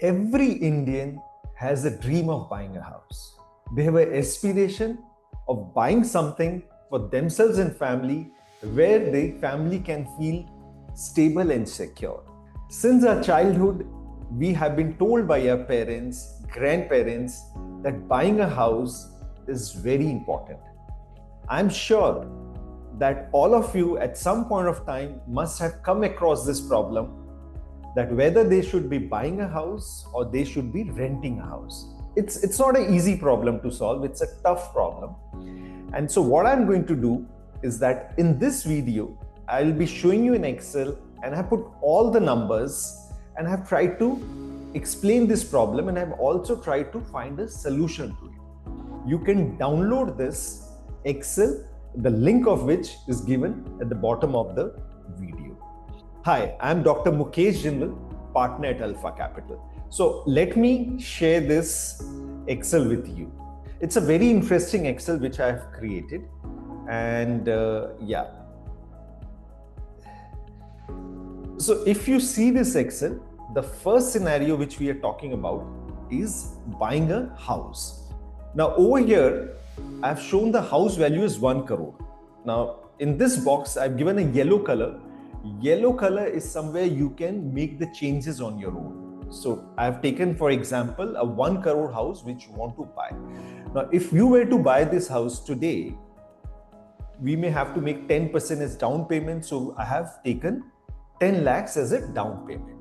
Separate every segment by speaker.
Speaker 1: Every Indian has a dream of buying a house. They have an aspiration of buying something for themselves and family where the family can feel stable and secure. Since our childhood, we have been told by our parents, grandparents, that buying a house is very important. I'm sure that all of you at some point of time must have come across this problem, that whether they should be buying a house or they should be renting a house. It's not an easy problem to solve, it's a tough problem. And so what I'm going to do is that in this video, I'll be showing you in Excel, and I have put all the numbers and have tried to explain this problem, and I've also tried to find a solution to it. You can download this Excel, the link of which is given at the bottom of the video. Hi, I'm Dr. Mukesh Jindal, partner at Alpha Capital. So let me share this Excel with you. It's a very interesting Excel which I have created, and yeah. So if you see this Excel, the first scenario which we are talking about is buying a house. Now over here, I've shown the house value is 1 crore. Now in this box, I've given a yellow color. Yellow color is somewhere you can make the changes on your own. So I've taken, for example, a 1 crore house which you want to buy. Now, if you were to buy this house today, we may have to make 10% as down payment. So I have taken 10 lakhs as a down payment.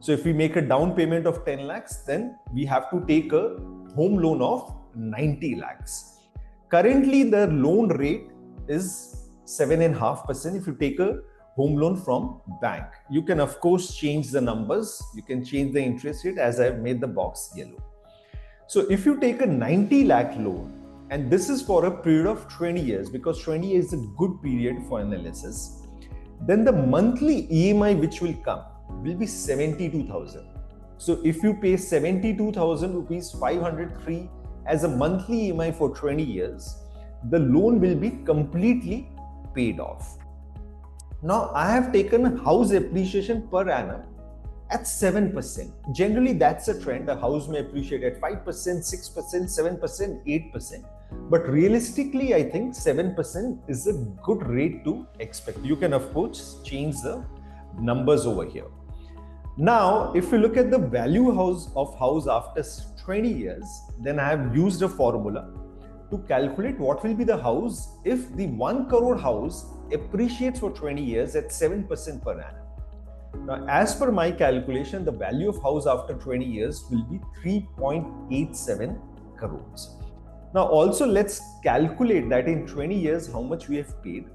Speaker 1: So if we make a down payment of 10 lakhs, then we have to take a home loan of 90 lakhs. Currently, the loan rate is 7.5% if you take a home loan from bank. You can of course change the numbers. You can change the interest rate as I've made the box yellow. So if you take a 90 lakh loan, and this is for a period of 20 years, because 20 years is a good period for analysis, then the monthly EMI which will come will be 72,000. So if you pay 72,000 rupees 503 as a monthly EMI for 20 years, the loan will be completely paid off. Now I have taken house appreciation per annum at 7%. Generally that's a trend. A house may appreciate at 5%, 6%, 7%, 8%. But realistically, I think 7% is a good rate to expect. You can of course change the numbers over here. Now, if you look at the value of house after 20 years, then I have used a formula to calculate what will be the house if the 1 crore house appreciates for 20 years at 7% per annum. Now, as per my calculation, the value of house after 20 years will be 3.87 crores. Now, also let's calculate that in 20 years how much we have paid.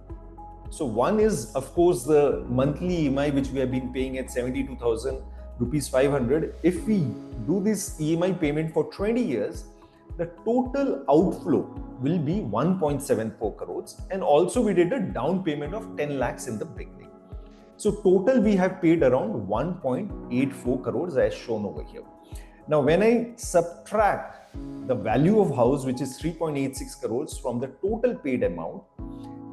Speaker 1: So one is of course the monthly EMI which we have been paying at 72,000 rupees 500. If we do this EMI payment for 20 years, the total outflow will be 1.74 crores, and also we did a down payment of 10 lakhs in the beginning. So total we have paid around 1.84 crores as shown over here. Now when I subtract the value of house, which is 3.86 crores, from the total paid amount,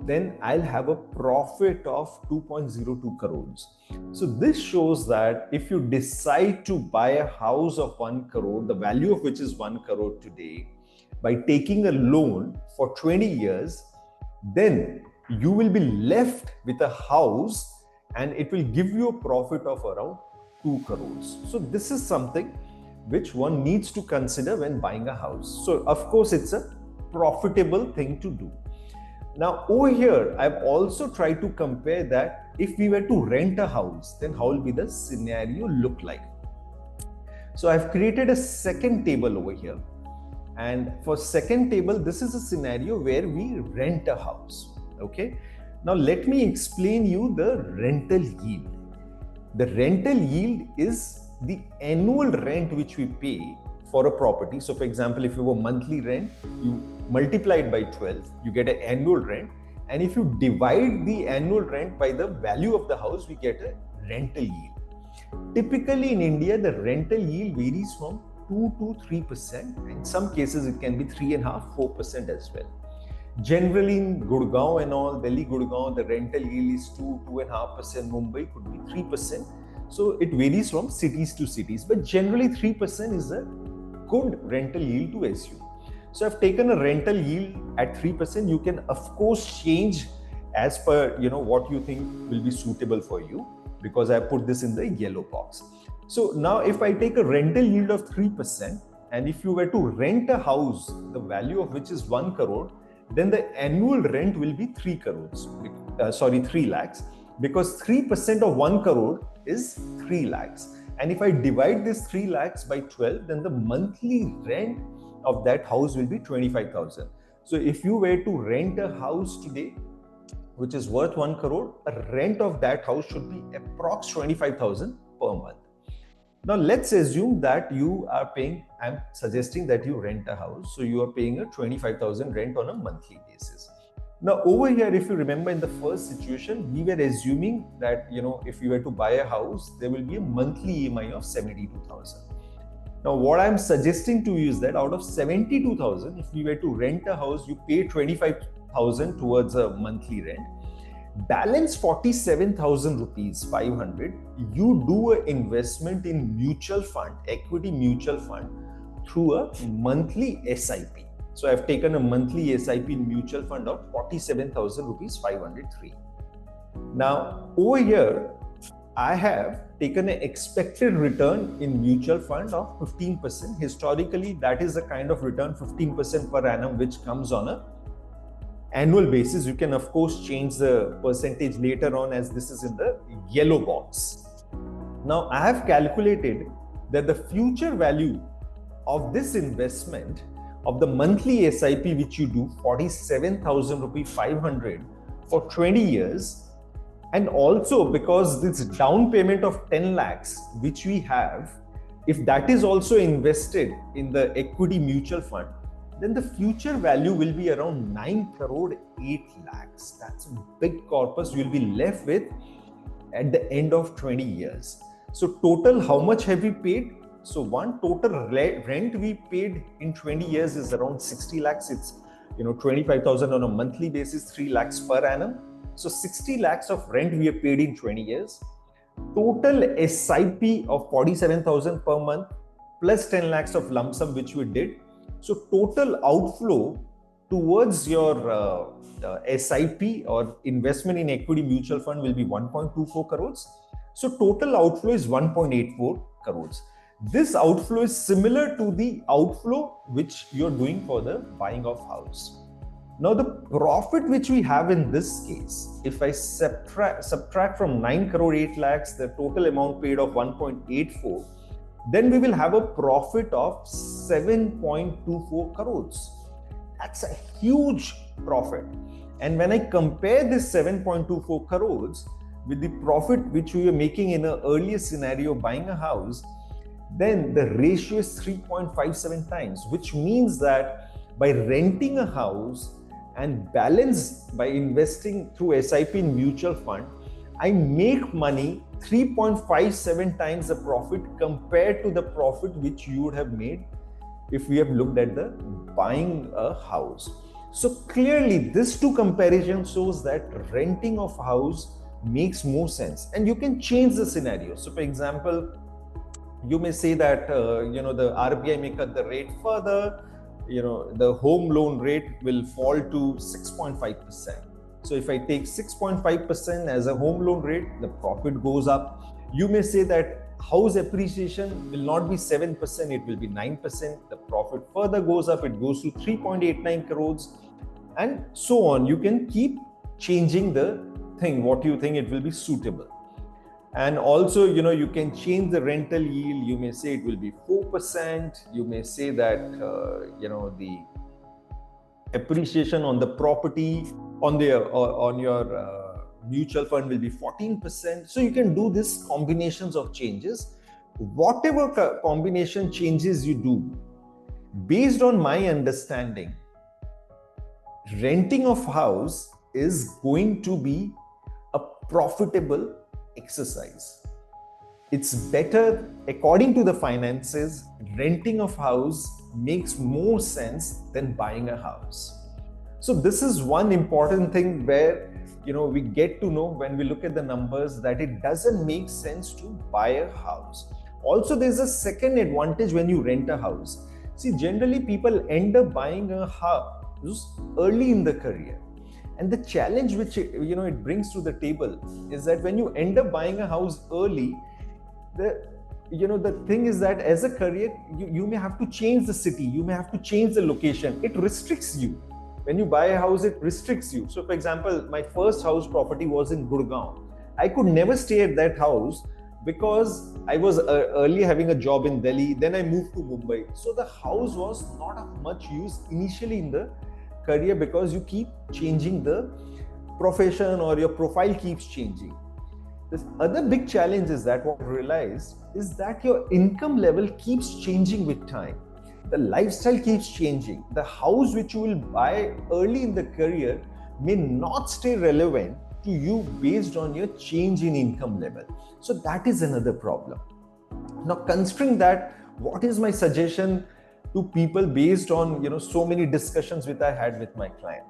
Speaker 1: then I'll have a profit of 2.02 crores. So this shows that if you decide to buy a house of 1 crore, the value of which is 1 crore today, by taking a loan for 20 years, then you will be left with a house and it will give you a profit of around 2 crores. So this is something which one needs to consider when buying a house. So of course it's a profitable thing to do. Now over here, I've also tried to compare that if we were to rent a house, then how will be the scenario look like? So I've created a second table over here. And for second table, this is a scenario where we rent a house. Okay. Now let me explain you the rental yield. The rental yield is the annual rent which we pay for a property. So for example, if you have a monthly rent, you multiply it by 12, you get an annual rent. And if you divide the annual rent by the value of the house, we get a rental yield. Typically in India, the rental yield varies from 2 to 3%. In some cases, it can be 3.5%, 4% as well. Generally in Gurgaon and all, Delhi, Gurgaon, the rental yield is 2, 2.5%. Mumbai could be 3%. So it varies from cities to cities, but generally 3% is a good rental yield to assume. So I've taken a rental yield at 3%. You can of course change as per what you think will be suitable for you, because I put this in the yellow box. So now if I take a rental yield of 3%, and if you were to rent a house, the value of which is 1 crore, then the annual rent will be 3 lakhs, because 3% of 1 crore is 3 lakhs. And if I divide this 3 lakhs by 12, then the monthly rent of that house will be 25,000. So if you were to rent a house today, which is worth 1 crore, a rent of that house should be approx 25,000 per month. Now let's assume that you are paying, I'm suggesting that you rent a house, so you are paying a 25,000 rent on a monthly basis. Now over here, if you remember in the first situation, we were assuming that if you were to buy a house, there will be a monthly EMI of 72,000. Now what I'm suggesting to you is that out of 72,000, if you were to rent a house, you pay 25,000 towards a monthly rent. Balance 47,000 rupees 500, you do an investment in mutual fund, equity mutual fund, through a monthly SIP. So I've taken a monthly SIP in mutual fund of 47,000 rupees 503. Now over here, I have taken an expected return in mutual fund of 15%. Historically, that is the kind of return 15% per annum which comes on a annual basis. You can of course change the percentage later on, as this is in the yellow box. Now I have calculated that the future value of this investment of the monthly SIP which you do, 47,000 rupees 500 for 20 years, and also because this down payment of 10 lakhs which we have, if that is also invested in the equity mutual fund, then the future value will be around 9 crore 8 lakhs. That's a big corpus you'll be left with at the end of 20 years. So total, how much have we paid? So one total rent we paid in 20 years is around 60 lakhs. It's 25,000 on a monthly basis, 3 lakhs per annum. So 60 lakhs of rent we have paid in 20 years. Total SIP of 47,000 per month plus 10 lakhs of lump sum which we did. So total outflow towards your SIP or investment in equity mutual fund will be 1.24 crores. So total outflow is 1.84 crores. This outflow is similar to the outflow which you're doing for the buying of house. Now the profit which we have in this case, if I subtract from 9 crore 8 lakhs the total amount paid of 1.84, then we will have a profit of 7.24 crores. That's a huge profit. And when I compare this 7.24 crores with the profit which we were making in an earlier scenario buying a house, then the ratio is 3.57 times, which means that by renting a house and balance by investing through SIP in mutual fund, I make money 3.57 times the profit compared to the profit which you would have made if we have looked at the buying a house. So clearly this two comparison shows that renting of house makes more sense, and you can change the scenario. So for example, you may say that the RBI may cut the rate further, the home loan rate will fall to 6.5%. So if I take 6.5% as a home loan rate, the profit goes up. You may say that house appreciation will not be 7%, it will be 9%. The profit further goes up, it goes to 3.89 crores, and so on. You can keep changing the thing, what you think it will be suitable. And also, you can change the rental yield. You may say it will be 4%. You may say that, the appreciation on the property on your mutual fund will be 14%. So you can do this combinations of changes. Whatever combination changes you do, based on my understanding, renting of house is going to be a profitable exercise. It's better, according to the finances, renting of house makes more sense than buying a house. So this is one important thing where we get to know when we look at the numbers that it doesn't make sense to buy a house. Also, there's a second advantage when you rent a house. See, generally people end up buying a house early in the career. And the challenge which it brings to the table is that when you end up buying a house early, the thing is that as a career, you may have to change the city, you may have to change the location. It restricts you. When you buy a house, it restricts you. So for example, my first house property was in Gurgaon. I could never stay at that house because I was earlier having a job in Delhi. Then I moved to Mumbai. So the house was not of much use initially in the career because you keep changing the profession or your profile keeps changing. This other big challenge is that what I realized is that your income level keeps changing with time. The lifestyle keeps changing. The house which you will buy early in the career may not stay relevant to you based on your change in income level. So that is another problem. Now, considering that, what is my suggestion to people based on so many discussions which I had with my client?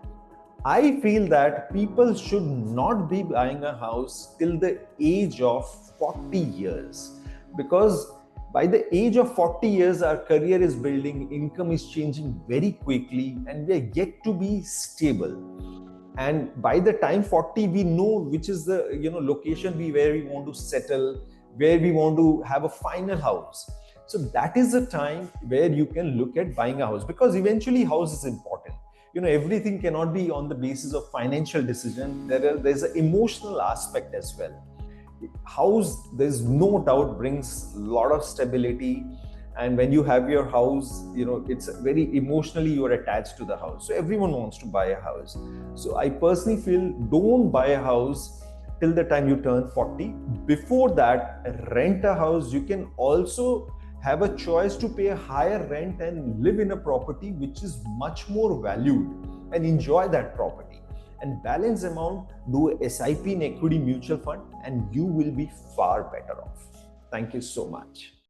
Speaker 1: I feel that people should not be buying a house till the age of 40 years, because by the age of 40 years, our career is building, income is changing very quickly, and we are yet to be stable. And by the time 40, we know which is the location where we want to settle, where we want to have a final house. So that is the time where you can look at buying a house, because eventually house is important. Everything cannot be on the basis of financial decision. There's an emotional aspect as well. House, there's no doubt, brings a lot of stability, and when you have your house, it's very emotionally you're attached to the house. So everyone wants to buy a house. So I personally feel, don't buy a house till the time you turn 40. Before that, rent a house. You can also have a choice to pay a higher rent and live in a property which is much more valued, and enjoy that property. And balance amount, do a SIP in equity mutual fund, and you will be far better off. Thank you so much.